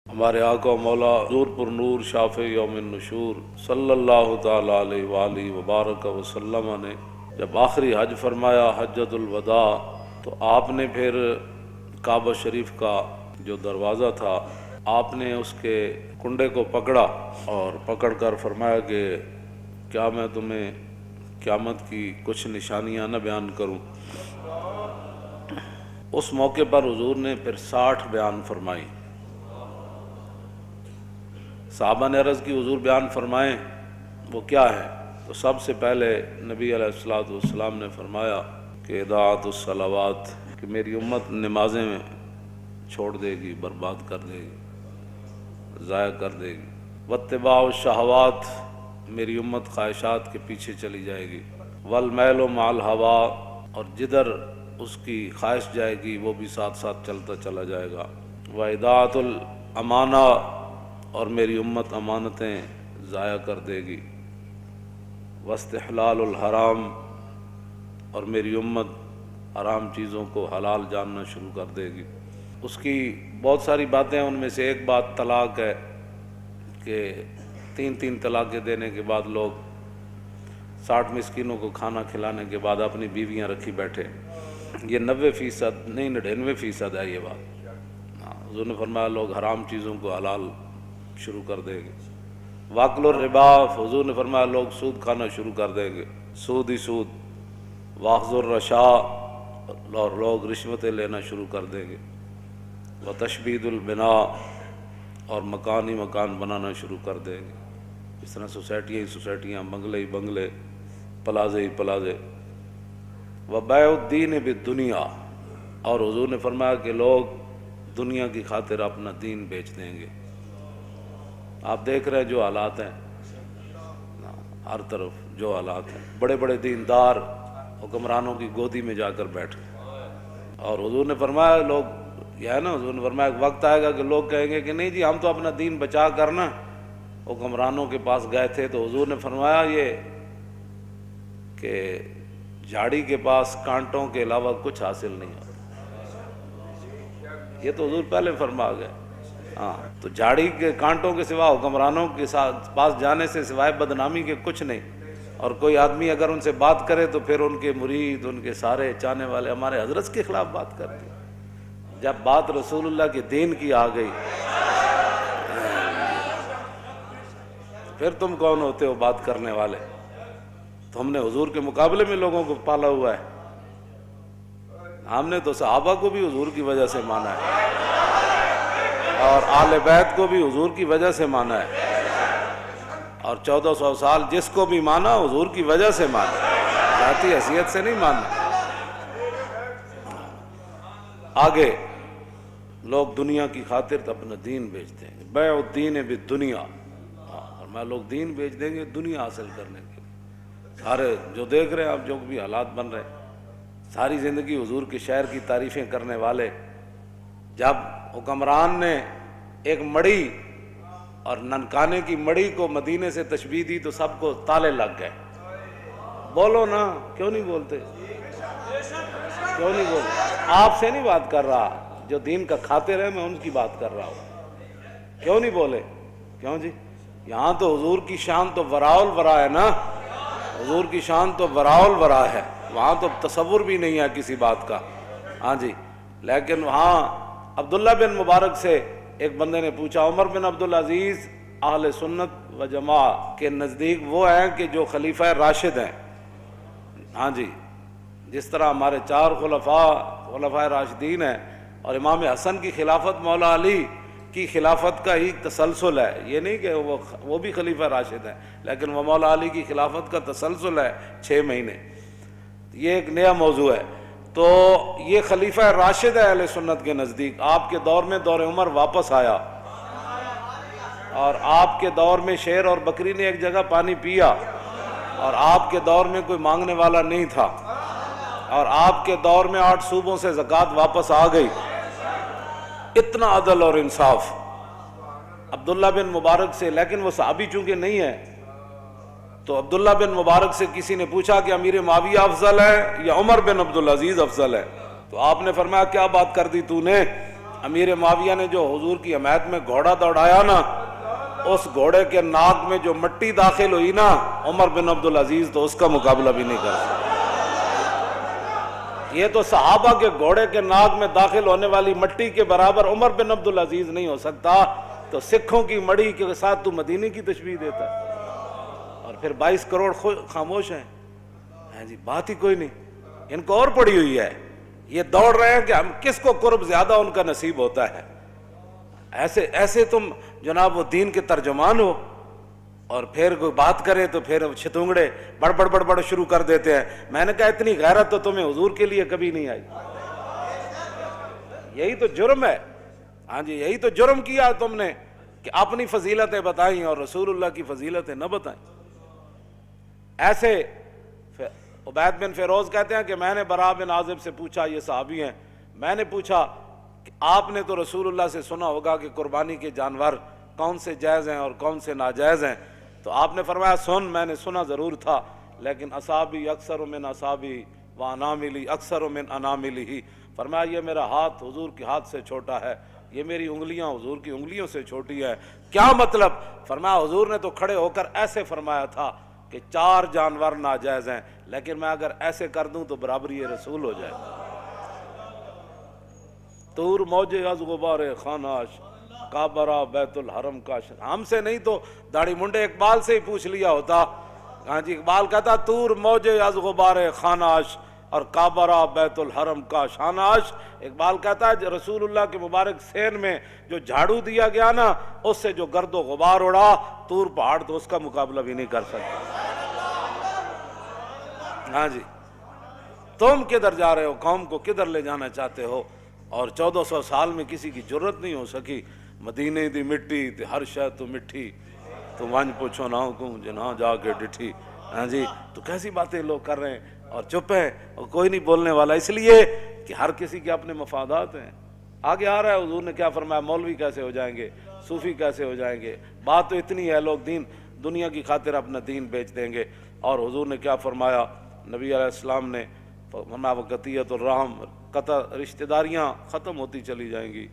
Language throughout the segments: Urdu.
ہمارے آقا و مولا حضور پر نور شافع یوم النشور صلی اللہ تعالی علیہ وآلہ وبارک وسلم نے جب آخری حج فرمایا حجۃ الوداع، تو آپ نے پھر کعبہ شریف کا جو دروازہ تھا آپ نے اس کے کنڈے کو پکڑا اور پکڑ کر فرمایا کہ کیا میں تمہیں قیامت کی کچھ نشانیاں نہ بیان کروں۔ اس موقع پر حضور نے پھر 60 بیان فرمائی۔ صحابہ نے عرض کی حضور بیان فرمائیں وہ کیا ہے؟ تو سب سے پہلے نبی علیہ الصلوۃ والسلام نے فرمایا کہ اضاعت الصلوات، کہ میری امت نمازیں چھوڑ دے گی، برباد کر دے گی، ضائع کر دے گی۔ واتباع الشہوات، میری امت خواہشات کے پیچھے چلی جائے گی۔ والمیل مع الہوا، اور جدھر اس کی خواہش جائے گی وہ بھی ساتھ ساتھ چلتا چلا جائے گا۔ واضاعت الامانہ، اور میری امت امانتیں ضائع کر دے گی۔ واستحلال الحرام، اور میری امت حرام چیزوں کو حلال جاننا شروع کر دے گی۔ اس کی بہت ساری باتیں، ان میں سے ایک بات طلاق ہے کہ 3 طلاقیں دینے کے بعد لوگ 60 مسکینوں کو کھانا کھلانے کے بعد اپنی بیویاں رکھی بیٹھے۔ یہ 90% نہیں 99% ہے یہ بات۔ حضور نے فرمایا لوگ حرام چیزوں کو حلال شروع کر دیں گے۔ واکل الربا، حضور نے فرمایا لوگ سود کھانا شروع کر دیں گے، سود ہی سود۔ واخذ الرشا، اور لوگ رشوتیں لینا شروع کر دیں گے۔ وتشبید البناء، اور مکان ہی مکان بنانا شروع کر دیں گے۔ اس طرح سوسائٹیاں ہی سوسائٹیاں، بنگلے ہی بنگلے، پلازے ہی پلازے۔ وبیع الدین بالدنیا، اور حضور نے فرمایا کہ لوگ دنیا کی خاطر اپنا دین بیچ دیں گے۔ آپ دیکھ رہے ہیں جو حالات ہیں، ہر طرف جو حالات ہیں، بڑے بڑے دیندار حکمرانوں کی گودی میں جا کر بیٹھے۔ اور حضور نے فرمایا لوگ، یہ ہے نا، حضور نے فرمایا ایک وقت آئے گا کہ لوگ کہیں گے کہ نہیں جی ہم تو اپنا دین بچا کر نا حکمرانوں کے پاس گئے تھے۔ تو حضور نے فرمایا یہ کہ جھاڑی کے پاس کانٹوں کے علاوہ کچھ حاصل نہیں ہوتا۔ یہ تو حضور پہلے فرما گئے۔ ہاں، تو جھاڑی کے کانٹوں کے سوا حکمرانوں کے پاس جانے سے سوائے بدنامی کے کچھ نہیں۔ اور کوئی آدمی اگر ان سے بات کرے تو پھر ان کے مرید، ان کے سارے چاہنے والے ہمارے حضرت کے خلاف بات کرتے ہیں۔ جب بات رسول اللہ کے دین کی آ گئی پھر تم کون ہوتے ہو بات کرنے والے؟ تو ہم نے حضور کے مقابلے میں لوگوں کو پالا ہوا ہے۔ ہم نے تو صحابہ کو بھی حضور کی وجہ سے مانا ہے، اور آل بیت کو بھی حضور کی وجہ سے مانا ہے، اور 1400 سال جس کو بھی مانا حضور کی وجہ سے مانا، ذاتی حیثیت سے نہیں ماننا۔ آگے لوگ دنیا کی خاطر اپنا دین بیچتے ہیں، بیع الدین بالدنیا، اور میں لوگ دین بیچ دیں گے دنیا حاصل کرنے کے لیے۔ سارے جو دیکھ رہے ہیں آپ، جو بھی حالات بن رہے ہیں، ساری زندگی حضور کے شہر کی تعریفیں کرنے والے، جب حکمران نے ایک مڑی اور ننکانے کی مڑی کو مدینے سے تشبیہ دی تو سب کو تالے لگ گئے۔ بولو نا، کیوں نہیں بولتے؟ کیوں نہیں بولتے؟ آپ سے نہیں بات کر رہا، جو دین کا خاطر ہے میں ان کی بات کر رہا ہوں۔ کیوں نہیں بولے؟ کیوں جی؟ یہاں تو حضور کی شان تو وراء الورا ہے نا، حضور کی شان تو وراء الورا ہے، وہاں تو تصور بھی نہیں ہے کسی بات کا۔ ہاں جی، لیکن وہاں عبداللہ بن مبارک سے ایک بندے نے پوچھا، عمر بن عبدالعزیز اہل سنت و جماعت کے نزدیک وہ ہیں کہ جو خلیفہ راشد ہیں۔ ہاں جی، جس طرح ہمارے 4 خلفاء راشدین ہیں، اور امام حسن کی خلافت مولا علی کی خلافت کا ہی تسلسل ہے، یہ نہیں کہ وہ بھی خلیفہ راشد ہیں، لیکن وہ مولا علی کی خلافت کا تسلسل ہے 6 مہینے۔ یہ ایک نیا موضوع ہے۔ تو یہ خلیفہ راشد ہے اہل سنت کے نزدیک۔ آپ کے دور میں دور عمر واپس آیا، اور آپ کے دور میں شیر اور بکری نے ایک جگہ پانی پیا، اور آپ کے دور میں کوئی مانگنے والا نہیں تھا، اور آپ کے دور میں 8 صوبوں سے زکوٰۃ واپس آ گئی۔ اتنا عدل اور انصاف عبداللہ بن مبارک سے۔ لیکن وہ صحابی چونکہ نہیں ہے، تو عبداللہ بن مبارک سے کسی نے پوچھا کہ امیر معاویہ افضل ہے یا عمر بن عبدالعزیز افضل ہے؟ تو آپ نے فرمایا کیا بات کر دی تو نے؟ امیر معاویہ نے جو حضور کی حمایت میں گھوڑا دوڑایا نا، اس گھوڑے کے ناک میں جو مٹی داخل ہوئی نا، عمر بن عبدالعزیز تو اس کا مقابلہ بھی نہیں کر سکتا۔ یہ تو صحابہ کے گھوڑے کے ناک میں داخل ہونے والی مٹی کے برابر عمر بن عبدالعزیز نہیں ہو سکتا، تو سکھوں کی مڑی کے ساتھ تو مدینے کی تشبیہ دیتا ہے، اور پھر 22 کروڑ خاموش ہیں۔ ہاں جی، بات ہی کوئی نہیں، ان کو اور پڑی ہوئی ہے، یہ دوڑ رہے ہیں کہ ہم کس کو قرب زیادہ ان کا نصیب ہوتا ہے۔ ایسے تم جناب وہ دین کے ترجمان ہو، اور پھر کوئی بات کرے تو پھر چھتونگڑے بڑ شروع کر دیتے ہیں۔ میں نے کہا اتنی غیرت تو تمہیں حضور کے لیے کبھی نہیں آئی، یہی تو جرم ہے۔ ہاں جی، یہی تو جرم کیا تم نے کہ اپنی فضیلتیں بتائیں اور رسول اللہ کی فضیلتیں نہ بتائیں۔ ایسے عبید بن فیروز کہتے ہیں کہ میں نے براء بن عازب سے پوچھا، یہ صحابی ہیں، میں نے پوچھا کہ آپ نے تو رسول اللہ سے سنا ہوگا کہ قربانی کے جانور کون سے جائز ہیں اور کون سے ناجائز ہیں، تو آپ نے فرمایا میں نے سنا ضرور تھا، لیکن اصابی اکثر من اصابی و اناملی اکثر من اناملی، فرمایا یہ میرا ہاتھ حضور کے ہاتھ سے چھوٹا ہے، یہ میری انگلیاں حضور کی انگلیوں سے چھوٹی ہے۔ کیا مطلب؟ فرمایا حضور نے تو کھڑے ہو کر ایسے فرمایا تھا کہ 4 جانور ناجائز ہیں، لیکن میں اگر ایسے کر دوں تو برابری رسول ہو جائے۔ طور موجے از غبار خاناش، کعبہ بیت الحرم کا، ہم سے نہیں تو داڑھی منڈے اقبال سے ہی پوچھ لیا ہوتا۔ ہاں جی، اقبال کہتا طور موجے از غبار خاناش اور کعبہ بیت الحرم کا شاناش۔ اقبال کہتا ہے رسول اللہ کے مبارک سین میں جو جھاڑو دیا گیا نا، اس سے جو گرد و غبار اڑا، طور پہاڑ تو اس کا مقابلہ بھی نہیں کر سکتا۔ ہاں جی، تم کدھر جا رہے ہو، قوم کو کدھر لے جانا چاہتے ہو؟ اور 1400 سال میں کسی کی جرت نہیں ہو سکی۔ مدینے دی مٹی تے ہر شے تو مٹھی، تو ونج پوچھو نہ کو جناں جا کے ڈٹھی۔ ہاں جی، تو کیسی باتیں لوگ کر رہے ہیں اور چپ ہیں اور کوئی نہیں بولنے والا، اس لیے کہ ہر کسی کے اپنے مفادات ہیں۔ آگے آ رہا ہے حضور نے کیا فرمایا، مولوی کیسے ہو جائیں گے، صوفی کیسے ہو جائیں گے، بات تو اتنی ہے، لوگ دنیا کی خاطر اپنا دین بیچ دیں گے۔ اور حضور نے کیا فرمایا، نبی علیہ السلام نے فرمایا وقتیت الرحم، قطع رشتہ داریاں ختم ہوتی چلی جائیں گی،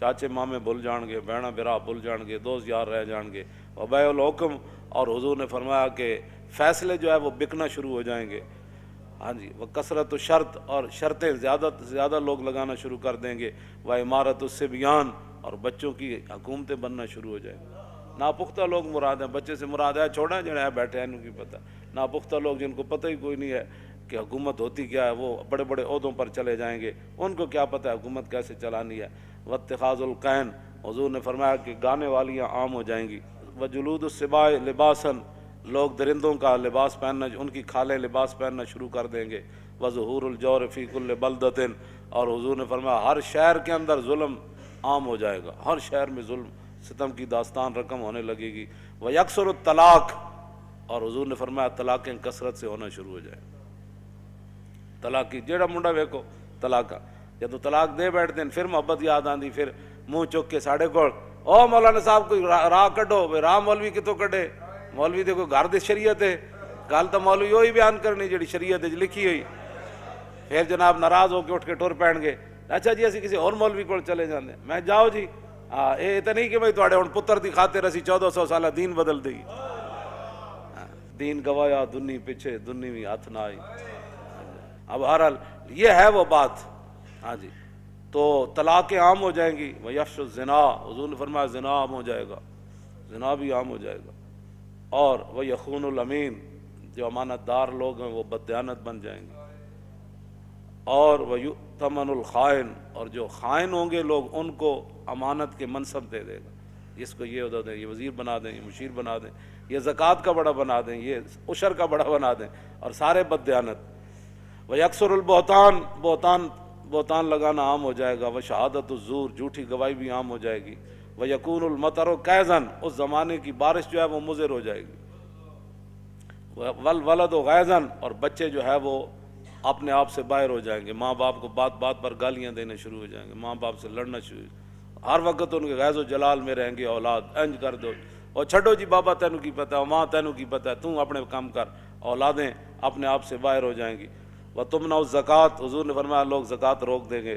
چاچے مامے بھول جان گے، بہنا برا بھول جان گے، دوست یار رہ جان گے، وبیع الحکم، اور حضور نے فرمایا کہ فیصلے جو ہے وہ بکنا شروع ہو جائیں گے۔ ہاں جی، وہ کثرت و شرط، اور شرطیں زیادہ سے زیادہ لوگ لگانا شروع کر دیں گے، وہ عمارت الصبیان، اور بچوں کی حکومتیں بننا شروع ہو جائیں گی۔ ناپختہ لوگ مراد ہیں، بچے سے مراد ہے چھوڑا جڑا ہے بیٹھے ہیں انہوں کی پتہ، ناپختہ لوگ جن کو پتہ ہی کوئی نہیں ہے کہ حکومت ہوتی کیا ہے، وہ بڑے بڑے عہدوں پر چلے جائیں گے، ان کو کیا پتہ ہے حکومت کیسے چلانی ہے۔ واتخاذ القین، حضور نے فرمایا کہ گانے والیاں عام ہو جائیں گی۔ وجلود السباع لباسا، لوگ درندوں کا لباس پہننا، ان کی کھالیں لباس پہننا شروع کر دیں گے۔ وظہور الجور فی کل بلدۃ، اور حضور نے فرمایا ہر شہر کے اندر ظلم عام ہو جائے گا، ہر شہر میں ظلم ستم کی داستان رقم ہونے لگے گی۔ ویکثر الطلاق، اور حضور نے فرمایا طلاقیں کثرت سے ہونا شروع ہو جائیں۔ طلاق کی جیڑا منڈا ویکو طلاق، یا تو طلاق دے بیٹھتے ہیں، پھر محبت یاد آندی، پھر منہ چک کے ساڑھے کو او مولانا صاحب کوئی راہ کڈو، راہ مولوی کتوں کڈے، مولوی دے کوئی گھر دی شریعت ہے، گل تو مولوی وہی بیان کرنی جڑی شریعت لکھی ہوئی۔ پھر جناب ناراض ہو کے اٹھ کے ٹر پین گے، اچھا جی اسی کسی اور مولوی کو چلے جاندے، میں جاؤ جی، یہ تو نہیں کہ بھائی تھوڑے ہن پتر دی خاطر اسی 1400 سالہ دین بدل دئی، دین گوایا دنی پیچھے دنی بھی ہاتھ نہ آئی۔ اب بہرحال یہ ہے وہ بات۔ ہاں جی، تو طلاقیں عام ہو جائیں گی۔ ویفش الزنا، حضور نے فرمایا زنا عام ہو جائے گا، زنا بھی عام ہو جائے گا۔ اور وہ یخون الامین، جو امانت دار لوگ ہیں وہ بددیانت بن جائیں گے۔ اور وہ یؤتمن الخائن، اور جو خائن ہوں گے لوگ ان کو امانت کے منصب دے دے گا، اس کو یہ عہدہ دیں، یہ وزیر بنا دیں، یہ مشیر بنا دیں، یہ زکوٰۃ کا بڑا بنا دیں، یہ عشر کا بڑا بنا دیں، اور سارے بددیانت۔ ویکثر البہتان، بہتان لگانا عام ہو جائے گا۔ وہ شہادت الزور، جھوٹی گواہی بھی عام ہو جائے گی۔ ویکون المطر کیزن، اس زمانے کی بارش جو ہے وہ مضر ہو جائے گی۔ والولد غیظن، اور بچے جو ہے وہ اپنے آپ سے باہر ہو جائیں گے، ماں باپ کو بات بات پر گالیاں دینے شروع ہو جائیں گے، ماں باپ سے لڑنا شروع، ہر وقت ان کے غیظ و جلال میں رہیں گے، اولاد انج کر دو، اور چھڈو جی بابا تینوں کی پتہ ہے، ماں تینوں کی پتہ ہے، تم اپنے کام کر، اولادیں اپنے آپ سے باہر ہو جائیں گی۔ وَتُمْنَعُ الزَّکَاۃ، حضور نے فرمایا لوگ زکوٰۃ روک دیں گے۔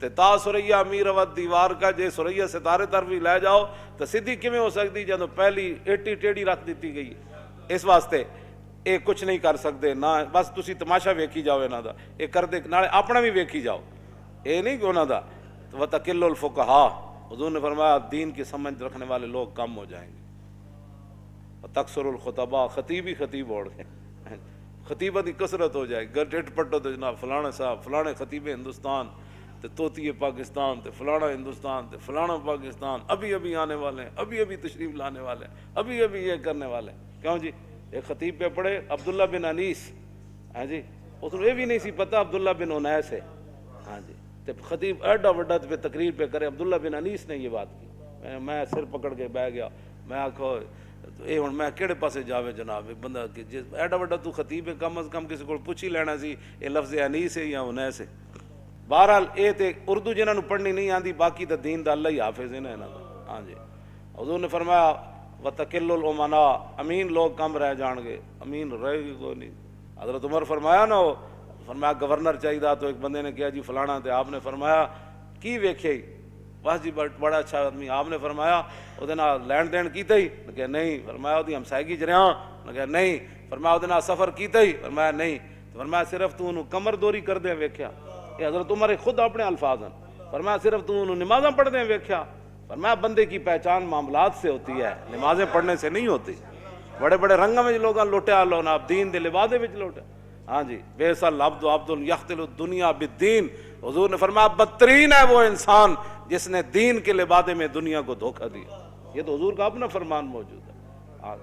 تے تا سریا میروت دیوار کا جے سریا ستارے طرف ہی لے جاؤ تو سیدھی کیویں ہو سکتی جدوں پہلی ایٹی ٹیڑھی رکھ دیتی گئی. اس واسطے یہ کچھ نہیں کر سکتے نہ بس تسی تماشا ویکھی جاؤ انہاں دا, یہ کردے نالے اپنا بھی ویکھی جاؤ, یہ نہیں کہ انہاں دا. وَتَقِلُّ الْفُقَهَاء, حضور نے فرمایا دین کی سمجھ رکھنے والے لوگ کم ہو جائیں گے. وَتَكْثُرُ الْخُطَبَاء, خطیب ہی خطیب اوڑ گئے, خطیبہ دی کثرت ہو جائے. گرٹ پٹو تو جناب فلانے صاحب فلانے خطیب ہندوستان تے توتی پاکستان تے فلانا ہندوستان تے فلانا پاکستان ابھی ابھی آنے والے ہیں, ابھی ابھی تشریف لانے والے ہیں, ابھی ابھی یہ کرنے والے ہیں. کیوں جی؟ ایک خطیب پہ پڑھے عبداللہ بن انیس, ہاں جی, اس کو یہ بھی نہیں سی پتا عبداللہ بن انیس ہے. ہاں جی, تے خطیب ایڈا وڈا پہ تقریر پہ کرے عبداللہ بن انیس نے یہ بات کی. میں سر پکڑ کے بہ گیا, میں آکھو یہ ہوں میں کہڑے پاسے جاوے جناب, بندہ ایڈا وڈا تو خطیب ہے, کم از کم کسی کو پوچھ ہی لینا سی یہ لفظ انیس ہے یا انیس ہے. بہرحال یہ تے اردو جنہاں نو پڑھنی نہیں آندی, باقی تا دین دا اللہ ہی حافظ ہے نا انہاں دا. ہاں جی, حضور نے فرمایا وَتَقِلُّ الْأُمَنَاء, امین لوگ کم رہ جان گے, امین رہے گی کوئی نہیں. حضرت عمر فرمایا نا, فرمایا گورنر چاہیے, تو ایک بندے نے کہا جی فلانا, تے آپ نے فرمایا کی ویکھے ہی, بس جی بڑا اچھا آدمی. آپ نے فرمایا وہ لین دین کیتا ہی, نے کہا نہیں. فرمایا وہ ہمسائیگی چ رہا, نے کہا نہیں. فرمایا وہ سفر کیتا ہی, فرمایا نہیں. فرمایا صرف تو انہوں کمر دوری کر دیں ویکھیا. یہ حضرت عمر خود اپنے الفاظ ہیں. فرمایا صرف تو انہوں نمازاں پڑھ دیں ویکھیا. فرمایا بندے کی پہچان معاملات سے ہوتی ہے, نمازیں پڑھنے سے نہیں ہوتی. بڑے بڑے رنگوں میں لوگاں لوٹیا لو نا, دین دے لبادے وچ لوٹیا. ہاں جی, بیسل عبد عبد یختل الدنیا بالدین. حضور نے فرمایا بدترین ہے وہ انسان جس نے دین کے لبادے میں دنیا کو دھوکہ دیا. یہ تو حضور کا اپنا فرمان موجود ہے.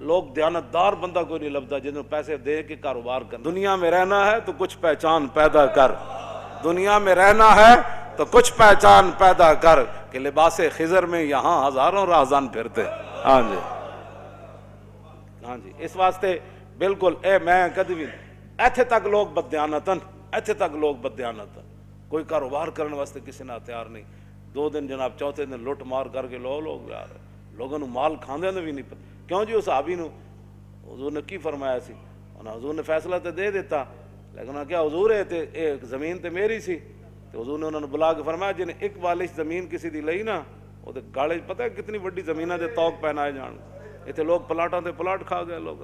لوگ دیانتدار بندہ کوئی نہیں لبدا جنہوں پیسے دے کے کاروبار کر. دنیا میں رہنا ہے تو کچھ پہچان پیدا کر, دنیا میں رہنا ہے تو کچھ پہچان پیدا کر, کہ لباس خضر میں یہاں ہزاروں راہزن پھرتے. ہاں جی, ہاں جی, اس واسطے بالکل اے میں کدی بھی ایتھے تک لوگ بددیانتن, ایتھے تک لوگ بددیانتن, کوئی کاروبار کرنے واسطے کسی نہ تیار نہیں. 2 دن جناب چوتھے دن لٹ مار کر کے لوگ جا رہے, لوگوں نو مال کھاندے نے بھی نہیں پتا. کیوں جی؟ اس صحابی نو حضور نے کی فرمایا سی, حضور نے فیصلہ تے دے دیتا, لیکن کیا حضور ہے تے ایک زمین تے میری سی. تو حضور نے انہوں نے بلا کے فرمایا جن ایک بالش زمین کسی دی لئی نا, وہ تے گاڑے پتہ ہے کتنی بڑی زمیناں دے توق پہنائے جان. ایتھے لوگ پلاٹاں تے پلاٹ کھا گئے, لوگ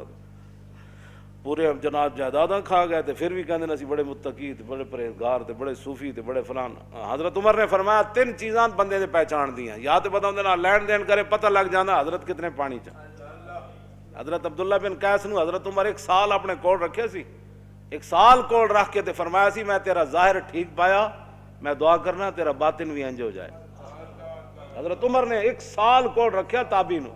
پورے جناب جائیداداں کھا گئے, تے پھر بھی کہندے نے اسی بڑے متقی تے بڑے پرہیزگار تے بڑے صوفی تے بڑے فلان. حضرت عمر نے فرمایا 3 چیزاں بندے نے پہچان دیاں, یا تے بندہ اندے نال لین دین کرے پتہ لگ جاندا حضرت کتنے پانی چ. حضرت عبداللہ بن قیس نو حضرت عمر 1 سال اپنے کول رکھے سی, 1 سال کول رکھ کے تے فرمایا سی میں تیرا ظاہر ٹھیک پایا, میں دعا کرنا تیرا باطن بھی انج ہو جائے. حضرت عمر نے 1 سال کول رکھیا تابعی نو,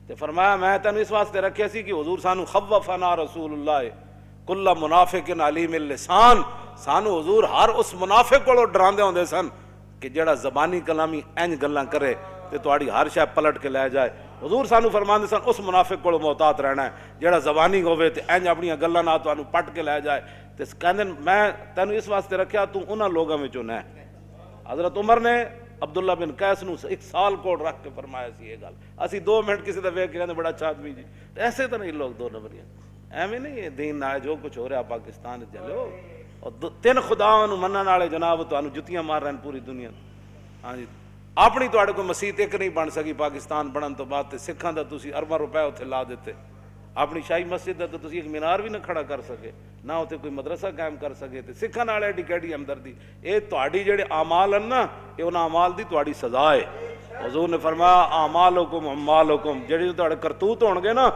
تے فرمایا میں تینوں اس واسطے رکھیا سی کہ حضور سانو خوفنا رسول اللہ کل منافق علیم اللسان, سانو حضور ہر اس منافق کو ڈراندے ہوندے سن کہ جڑا زبانی کلامی انج گلاں کرے تے تہاڈی ہر شے پلٹ کے لے جائے. حضور سانو فرماندے سن اس منافق کو محتاط رہنا ہے جڑا زبانی ہوے تے انج اپنی گلاں نال تانوں پٹ کے لے جائے. تے کہندے میں تینوں اس واسطے رکھیا تو انہاں لوگاں وچوں نہ. حضرت عمر نے عبداللہ بن قیس نو 1 سال کوڑ رکھ کے فرمایا سی یہ گل. اسی 2 منٹ کسی دا ویکھ کے کہندے بڑا اچھا آدمی جی. ایسے تو نہیں لوگ 2 نمبریاں, ایویں نہیں. دین نہ جو کچھ ہو رہا پاکستان چلو, اور 3 خداواں نو منن والے جناب تانوں جتیاں مار رہے ہیں پوری دنیا. ہاں جی, اپنی تواڈے کوئی مسجد ایک نہیں بن سکی پاکستان بنن تو بعد, تے سکھاں دا تسی ارباں روپے اتھے لا دیتے. اپنی شاہی مسجد دا تو تسی ایک مینار بھی نہ کھڑا کر سکے, نہ اتنے کوئی مدرسہ قائم کر سکے. تے سکھاں نال ایڈی کیڑی ہمدردی. یہ تہاڈی جڑے اعمال ہیں نا, یہ انہاں اعمال دی تہاڈی سزا ہے. حضور نے فرمایا اعمالکم اعمالکم, جڑے تہاڈے کرتوت ہون گے نا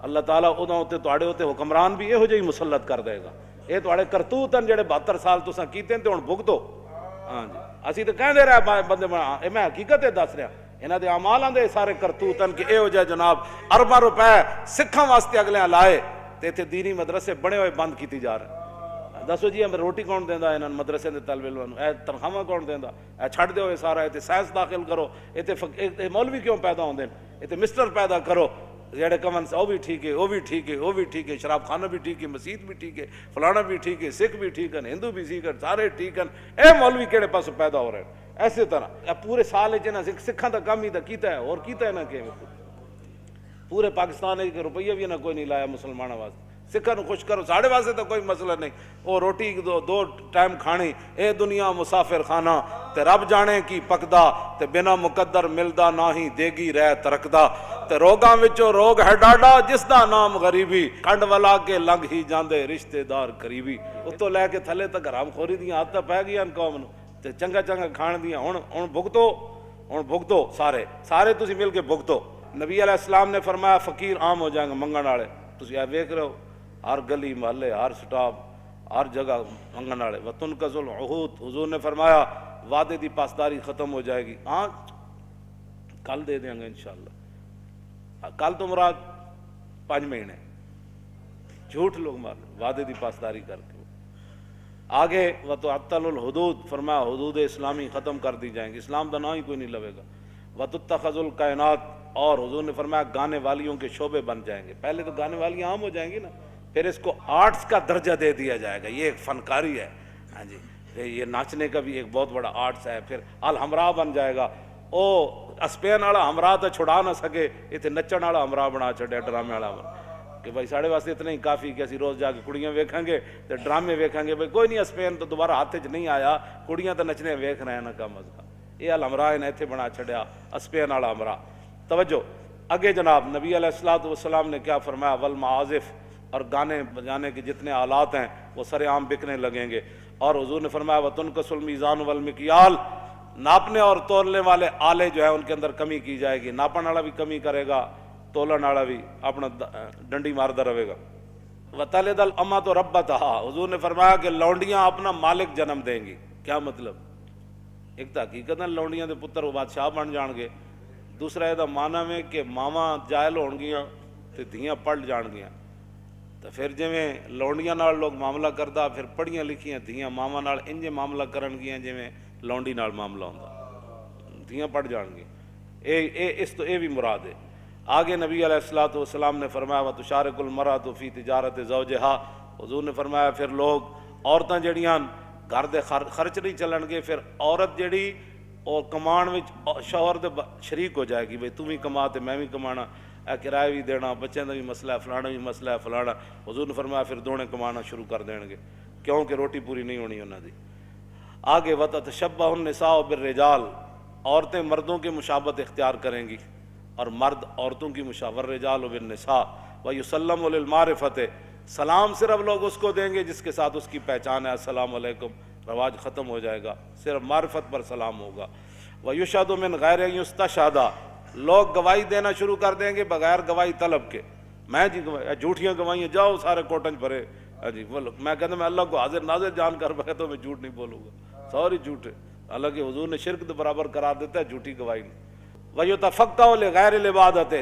اللہ تعالیٰ ادوں تے تہاڈے اوتے حکمران بھی یہو جہی مسلط کر دے گا. یہ تہاڈے کرتوت ہیں جڑے 72 سال تساں کیتے ہیں تے ہن بھگتو. ہاں جی, اسی تو کہندے رہے بندے میں حقیقت دس رہا, انہاں دے اعمالاں دے سارے کرتوت ہیں کہ یہو جہا جناب ارباں روپے سکھاں واسطے اگلے لائے تے اتنے دینی مدرسے بنے ہوئے بند کیتی جا رہے ہیں. دسو جی ہمیں روٹی کون دیندا انہاں مدرسے دے طالب علماں, اے تنخواہ کون دیندا, اے چھڈ دیو سارا, تے سائنس داخل کرو, تے مولوی کیوں پیدا ہوندے ہیں, تے مسٹر پیدا کرو جڑے کمن سے وہ بھی ٹھیک ہے, وہ بھی ٹھیک ہے, وہ بھی ٹھیک ہے, شراب خانہ بھی ٹھیک ہے, مسجد بھی ٹھیک ہے, فلانا بھی ٹھیک ہے, سکھ بھی ٹھیک ہے, ہندو بھی ٹھیک ہے, سارے ٹھیک ہیں. اے مولوی کہڑے پاس پیدا ہو رہے ہیں. ایسے طرح پورے سال سکھاں دا کام ہی دا کیتا ہے, اور کیتا ہے نہ کہ پورے پاکستان ایک روپیہ بھی نہ کوئی نہیں لایا مسلمانوں واسطے. سکھاں نوں خوش کرو، ساڑے واسطے تو کوئی مسئلہ نہیں، وہ روٹی دو ٹائم کھانی، اے دنیا مسافر خانہ، تے رب جانے کی پکدا، تے بنا مقدر ملدا نہ ہی دیگی رہ ترکدا، تے روگاں وچوں روگ ہے ڈاڈا جس دا نام غریبی، کنڈ والا کے لنگ ہی جاندے رشتے دار قریبی۔ اتوں لے کے تھلے تک حرام خوری دیاں عادتاں پی گئیاں قوم نوں، تے چنگا چنگا کھان دیاں، ہن بھگتو سارے تسی مل کے بھگتو۔ نبی علیہ السلام نے فرمایا فقیر عام ہو جائیں گے منگن والے، تسی اے ویکھ رہے ہو ہر گلی محلے ہر سٹاپ ہر جگہ منگن والے۔ وتنقض العہود، حضور نے فرمایا وعدے دی پاسداری ختم ہو جائے گی، ہاں کل دے دیں گے انشاءاللہ، کل تو مراد 5 مہینے، جھوٹ لوگ مار وعدے دی پاسداری کر کے۔ آگے وتعطل الحدود، فرمایا حدود اسلامی ختم کر دی جائیں گی، اسلام دا نام ہی کوئی نہیں لوے گا۔ وتتخذ الکائنات، اور حضور نے فرمایا گانے والیوں کے شعبے بن جائیں گے، پہلے تو گانے والیاں عام ہو جائیں گی نا، پھر اس کو آرٹس کا درجہ دے دیا جائے گا، یہ ایک فنکاری ہے، ہاں جی یہ ناچنے کا بھی ایک بہت بڑا آرٹس ہے۔ پھر الحمراء بن جائے گا، او اسپین والا ہمراہ تو چھڑا نہ سکے، اتنے نچن والا ہمراہ بنا چھڑیا، ڈرامے والا کہ بھائی ساڑے واسطے اتنا ہی کافی کہ اسی روز جا کے کڑیاں ویکھیں گے تے ڈرامے ویکھیں گے، بھائی کوئی نہیں اسپین تو دوبارہ ہاتھ چ نہیں آیا، کڑیاں تو نچنے ویکھ رہے ہیں نا کم از کم، یہ الحمراہ نے اتنے بنا چھڑیا اسپین والا ہمراہ۔ توجہ اگے جناب نبی علیہ الصلوۃ والسلام نے کیا فرمایا، والمعازف، اور گانے بجانے کے جتنے آلات ہیں وہ سر عام بکنے لگیں گے، اور حضور نے فرمایا وتنقص المیزان والمکیال، ناپنے اور تولنے والے آلے جو ہیں ان کے اندر کمی کی جائے گی، ناپن والا بھی کمی کرے گا، تولن والا بھی اپنا ڈنڈی مارتا رہے گا۔ وتلد الامۃ ربتہا، حضور نے فرمایا کہ لونڈیاں اپنا مالک جنم دیں گی۔ کیا مطلب؟ ایک تو حقیقت لونڈیاں دے پتر وہ بادشاہ بن جان گے، دوسرا یہ مانا میں کہ ماواں جائل ہون گیاں تے دھیاں پڑھ جان گیاں، تو پھر جویں لونڈیاں نال لوگ معاملہ کردا، پھر پڑھیاں لکھیاں دھیاں ماواں نال انجے معاملہ کرن گیاں جویں لونڈی نال معاملہ ہوندا، دھیاں پڑھ جان گے، اس تو بھی مراد ہے۔ آگے نبی علیہ الصلوۃ والسلام نے فرمایا وتشارک المرأۃ فی تجارت زوجہا، حضور نے فرمایا پھر لوگ عورتاں جڑیاں گھر دے خرچ نہیں چلن گے، پھر عورت جڑی اور کمان وچ شوہر دے شریک ہو جائے گی، بھئی تو بھی کما تے میں بھی کمانا، اے کرایہ بھی دینا، بچوں کا بھی مسئلہ ہے، فلانا بھی مسئلہ ہے فلانا، حضور نے فرمایا پھر دونے کمانا شروع کر دیں گے، کیونکہ روٹی پوری نہیں ہونی انہاں دی۔ آگے وتتشبہ النساء بالرجال، عورتیں مردوں کے مشابہت اختیار کریں گی اور مرد عورتوں کی مشابہت، والرجال بالنساء ویسلم للمعرفۃ، سلام صرف لوگ اس کو دیں گے جس کے ساتھ اس کی پہچان ہے، السلام علیکم رواج ختم ہو جائے گا، صرف معرفت پر سلام ہوگا۔ ویشہد من غیر ان یستشہد، لوگ گواہی دینا شروع کر دیں گے بغیر گواہی طلب کے، میں جی جھوٹیاں گواہیاں جاؤ سارے کوٹنج بھرے، جی بولو میں کہتا میں اللہ کو حاضر ناظر جان کر بغیر تو میں جھوٹ نہیں بولوں گا، سوری جھوٹ ہے، حالانکہ حضور نے شرک کے برابر قرار دیتا ہے جھوٹی گواہی نہیں۔ وَيُتَفَقَّهُ لِغَيْرِ الْعِبَادَةِ،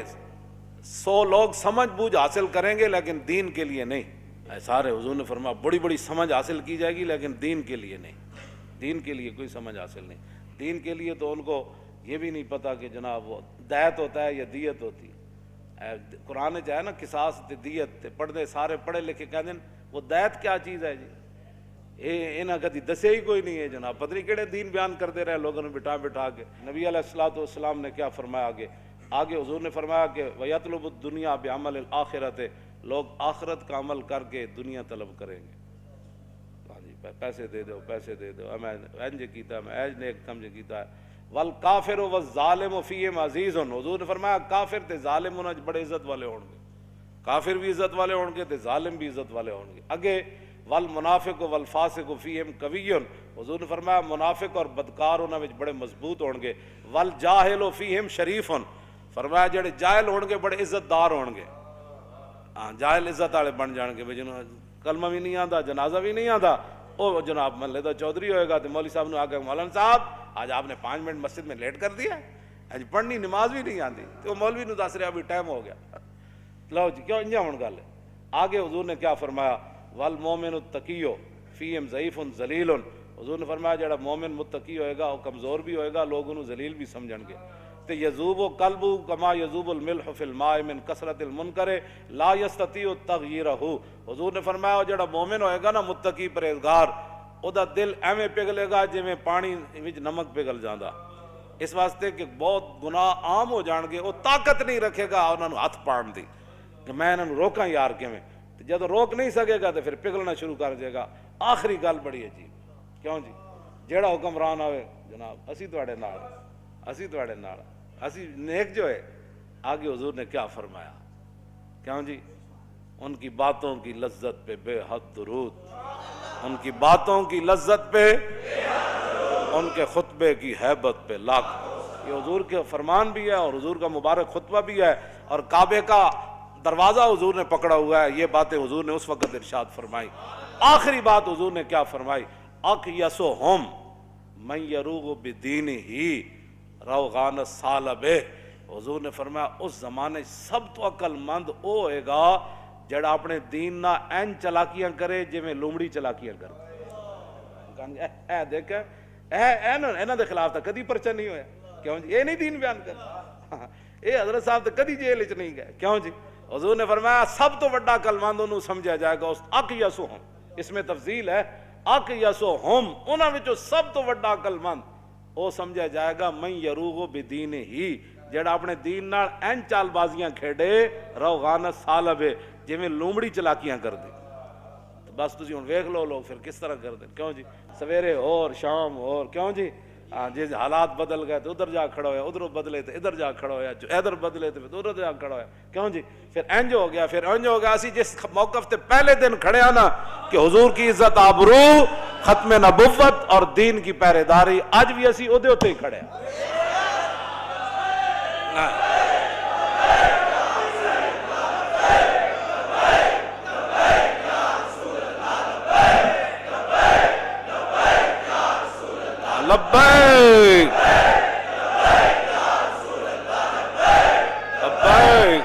100 لوگ سمجھ بوجھ حاصل کریں گے لیکن دین کے لیے نہیں، اے سارے حضور نے فرمایا بڑی بڑی سمجھ حاصل کی جائے گی لیکن دین کے لیے نہیں، دین کے لیے کوئی سمجھ حاصل نہیں، دین کے لیے تو ان کو یہ بھی نہیں پتا کہ جناب وہ دیت ہوتا ہے یا دیت ہوتی ہے، قرآن جو ہے نا قصاص تے دیت تے پڑھتے سارے پڑھے لکھے کہتے ہیں وہ دیت کیا چیز ہے جی، انہاں کدی دسے ہی کوئی نہیں ہے جناب، پتہ نہیں کہڑے دین بیان کرتے رہے لوگوں نے بٹھا بٹھا کے۔ نبی علیہ الصلوۃ والسلام نے کیا فرمایا آگے حضور نے فرمایا کہ وَيَطْلُبُ الدُّنْيَا بِعَمَلِ الْآخِرَةِ، لوگ آخرت کا عمل کر کے دنیا طلب کریں گے، ہاں جی پیسے دے دو پیسے دے دو، میں انج کیتا میں ایج نیک کم جو کیتا ہے۔ وَالْكَافِرُ وَالظَّالِمُ فِيهِمْ عَزِيزٌ، حضور نے فرمایا کافر تے ظالم انہاں بڑے عزت والے ہون گے، کافر بھی عزت والے ہون گے تے ظالم بھی عزت والے ہون گے۔ اگے والمنافق والفاسق فیہم قوی، حضور نے فرمایا منافق اور بدکار انہاں وچ بڑے مضبوط ہون گے۔ والجاہل فیہم شریف، فرمایا جڑے جاہل ہون گے بڑے عزت دار ہون گے، ہاں جاہل عزت والے بن جان گے، جنہوں کلمہ بھی نہیں آتا جنازہ بھی نہیں آتا، وہ جناب محلے دا چودھری ہوئے گا تو مولوی صاحب نے آ کے مولانا صاحب آج آپ نے 5 منٹ مسجد میں لیٹ کر دیا، آج پڑھنی نماز بھی نہیں آتی، تو مولوی نے دس رہا ابھی ٹائم ہو گیا، لو جی کیوں انجا ہون گل ہے۔ آگے حضور نے کیا فرمایا والمومن التقی فیہم ضعیف ذلیل، حضور نے فرمایا جڑا مومن متقی ہوئے گا وہ کمزور بھی ہوئے گا، لوگ انہوں ذلیل بھی سمجھن گے۔ تے یذوب قلبہ کما یذوب الملح فی الماء من کثرت المنکر لا یستطیع تغییرہ، حضور نے فرمایا جڑا مومن ہوئے گا نا متقی پرہیزگار، او دا دل ایویں پگھلے گا جویں پانی وچ نمک پگھل جاندا، اس واسطے کہ بہت گناہ عام ہو جان گے، وہ طاقت نہیں رکھے گا انہاں نوں ہاتھ پاڑن دی کہ میں انہاں نوں روکاں یار کیویں، جب روک نہیں سکے گا تو پھر پگھلنا شروع کر دے گا. آخری گل بڑی عجیب, کیوں جی جیڑا حکمران آوے جناب اسی تواڈے نال, اسی تواڈے نال, اسی نیک جو ہے. آگے حضور نے کیا فرمایا, کیوں جی ان کی باتوں کی لذت پہ بے حد درود, ان کی باتوں کی لذت پہ, ان کے خطبے کی ہیبت پہ لاکھ. یہ حضور کے فرمان بھی ہے اور حضور کا مبارک خطبہ بھی ہے, اور کعبے کا دروازہ حضور نے پکڑا ہوا ہے. یہ باتیں حضور نے اس وقت ارشاد فرمائی. آخری بات حضور نے کیا فرمائی, اقیسہم من یروغ بدینہ روغان الثعلبہ. حضور نے فرمایا اس زمانے سب تو عقل مند او ہوئے گا جڑا اپنے دین نہ این چلاکیاں کرے جی میں لومڑی چلاکیاں کرے. اے دیکھ اینا دے خلاف تا کدی پرچہ نہیں ہویا, کیوں جی یہ نہیں دین بیان کر, اے حضرت صاحب تے کدی جیل وچ نہیں گئے, کیوں جی حضور نے فرمایا سب تو بڑا عقل مند انہوں سمجھا جائے گا اس اقیسہم, اس میں تفضیل ہے, اقیسہم انہاں وچوں سب تو بڑا عقل مند او سمجھا جائے گا من یروغ بدینہ, جڑا اپنے دین نال این چال بازیاں کھیڑے روغان الثعلبہ جی میں لومڑی چلاکیاں کر دے. بس تسی ہن ویکھ لو لوگ پھر کس طرح کر دیں, کیوں جی سویرے اور شام اور, کیوں جی جی حالات بدل گئے تو ادھر جا کھڑا ہویا, ادھر بدلے تو ادھر جا کھڑا ہویا, جو ادھر بدلے تو ادھر جا کھڑا ہویا, کیوں جی پھر انج ہو گیا, پھر انج ہو گیا. اسی جس موقف تے پہلے دن کھڑے آنا کہ حضور کی عزت آبرو, ختم نبوت اور دین کی پہرے داری, اج بھی اسی اودے ہوتے ہی کھڑے ہیں. لبیک لبیک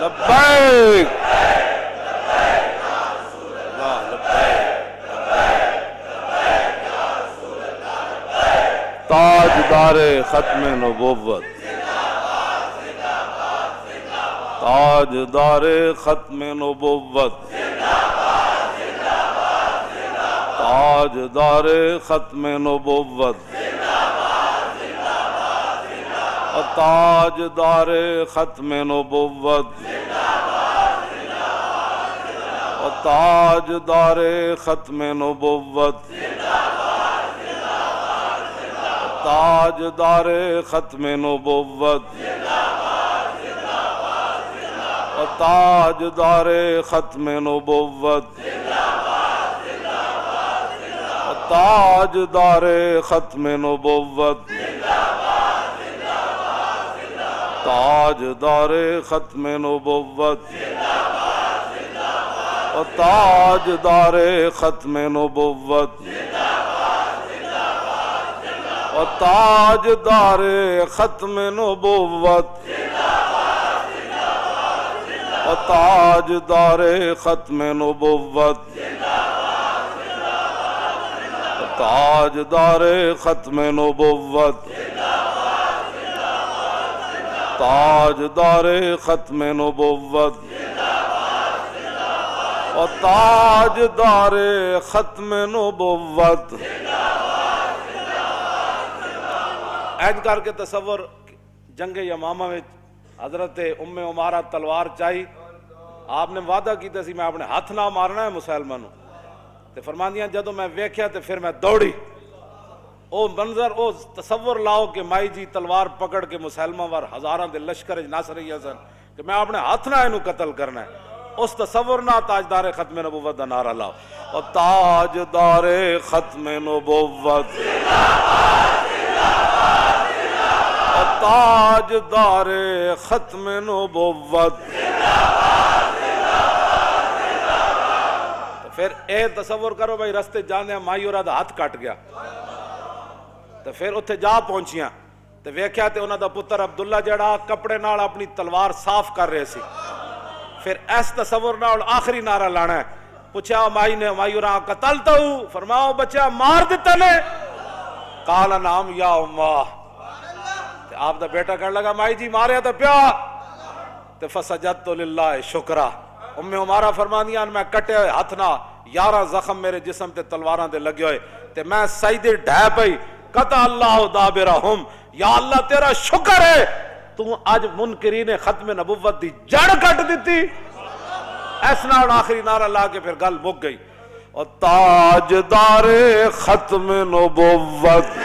لبیک تاجدار ختم نبوت, تاجدار ختم نبوت, تاجدار ختم نبوت, تاجدار ختم نبوت, تاجدار ختم نبوت, تاجدار ختم نبوت, تاجدار ختم نبوت, تاجدار ختم نبوت, تاجدار ختم نبوت, تاجدار ختم نبوت, تاجدار ختم نبوت, تاجدار ختم نبوت, تاجدار ختم نبوت, تاجدار ختم نبوت, تاجدار ختم نبوت. اینج کر کے تصور جنگ یمامہ میں حضرت ام عمارہ تلوار چاہی, آپ نے وعدہ کیتا سی میں اپنے ہاتھ نہ مارنا ہے مسلمانوں, تے فرماندیاں جدو میں ویکھیا تے پھر میں دوڑی. او منظر او تصور لاؤ کہ مائی جی تلوار پکڑ کے مسلمہ وار ہزاراں دے لشکر نس رہی ہے سن کہ میں اپنے ہاتھ نہ اینو قتل کرنا ہے. اس تصور نہ تاجدار ختم نبوت دا نعرہ لاؤ, اور تاجدار ختم نبوت, تاجدار ختم نبوت. پھر اے تصور کرو بھائی رستے جانے مائی اور ہاتھ کٹ گیا, تو پھر اتھے جا پہنچیاں تو ویکھیا تے انہاں دا پتر عبداللہ جڑا کپڑے نال اپنی تلوار صاف کر رہے سی. پھر اس تصور نال آخری نعرہ لانا ہے. پوچھا مائی نے, مائی اور قتلتا ہوں, فرماؤ بچہ مار دیتا نے, قال نعم یا امہ. آپ دا بیٹا کہنے لگا مائی جی ماریا تو پیا, تو فسجدت للہ شکرہ, ام عمارہ فرمانیاں میں کٹے ہوئے ہاتھ نہ 11 زخم میرے جسم تے تلواراں دے لگے ہوئے تے میں سجدے ڈھے پئی قطع اللہ دابرہم، یا اللہ تیرا شکر ہے تو آج منکرین ختم نبوت دی جڑ کٹ دیتی۔ ایسنا آخری نعرہ لا کے پھر گل مک گئی، اور تاجدار ختم نبوت